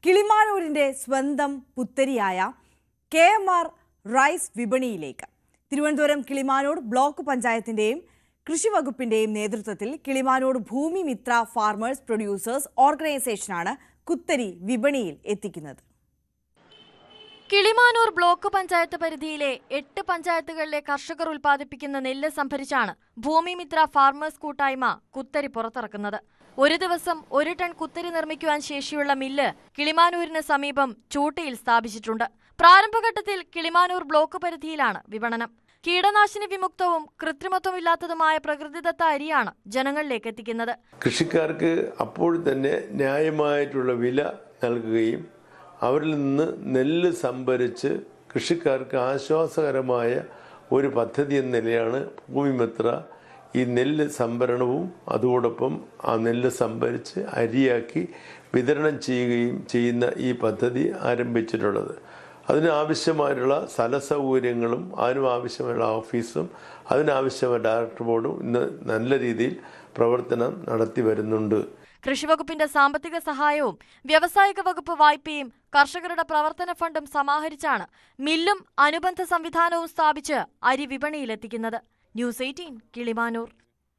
കിളിമാനൂരിന്റെ സ്വന്തം പുത്തരിയായ KMR rice വിപണിയിലേക്ക്. തിരുവനന്തപുരം കിളിമാനൂർ ബ്ലോക്ക് പഞ്ചായത്തിന്റെയും കൃഷി വകുപ്പിന്റെയും നേതൃത്വത്തിൽ കിളിമാനൂർ ഭൂമി മിത്ര ഫാർമേഴ്സ് പ്രൊഡ്യൂസേഴ്സ് ഓർഗനൈസേഷനാണ് കുത്തരി വിപണിയിൽ എത്തിക്കുന്നത്. കിളിമാനൂർ ബ്ലോക്ക് പഞ്ചായത്ത് പരിധിയിലെ 8 പഞ്ചായത്തുകളിലെ കർഷകർ ഉൽപ്പാദിപ്പിക്കുന്ന നെല്ല് സംഭരിച്ചാണ് ഭൂമി മിത്ര ഫാർമേഴ്സ് കൂട്ടായ്മ കുത്തരി പുറത്തിറക്കുന്നത്. ഒരു ദിവസം 1 ടൺ കുത്തരി നിർമ്മിക്കുവാൻ ശേഷിയുള്ള മില്ല് കിളിമാനൂരിന് സമീപം ചൂട്ടിയിൽ സ്ഥാപിച്ചിട്ടുണ്ട്. പ്രാരംഭഘട്ടത്തിൽ കിളിമാനൂർ ബ്ലോക്ക് പരിധിയിലാണ് വിപണനം. കീടനാശിനി വിമുക്തവും കൃത്രിമത്വമില്ലാത്തതുമായ പ്രകൃതിദത്ത അരിയാണ് ജനങ്ങളിലേക്ക് എത്തിക്കുന്നത്. കൃഷിക്കാർക്ക് അപ്പോൾ തന്നെ ന്യായമായിട്ടുള്ള വില നൽകുകയും അവരിൽ നിന്ന് നെല്ല് സംഭരിച്ച് കൃഷിക്കാർക്ക് ആശ്വാസകരമായ ഒരു പദ്ധതി എന്ന നിലയാണ് ഭൂമിമിത്ര ഈ നെല്ല് സംഭരണവും അതോടൊപ്പം ആ നെല്ല് സംഭരിച്ച് അരിയാക്കി വിതരണം ചെയ്യുന്ന ഈ പദ്ധതി ആരംഭിച്ചിട്ടുള്ളത്. അതിനാവശ്യമായിട്ടുള്ള സ്ഥല സൗകര്യങ്ങളും അതിനാവശ്യമായുള്ള ഓഫീസും അതിനാവശ്യമായ ഡയറക്ടർ ബോർഡും ഇന്ന് നല്ല രീതിയിൽ പ്രവർത്തനം നടത്തി വരുന്നുണ്ട്. കൃഷിവകുപ്പിന്റെ സാമ്പത്തിക സഹായവും വ്യാവസായിക വകുപ്പ് വായ്പയും കർഷകരുടെ പ്രവർത്തന ഫണ്ടും സമാഹരിച്ചാണ് മില്ലും അനുബന്ധ സംവിധാനവും സ്ഥാപിച്ച് അരി വിപണിയിലെത്തിക്കുന്നത്. ന്യൂസ് 18 കിളിമാനൂർ.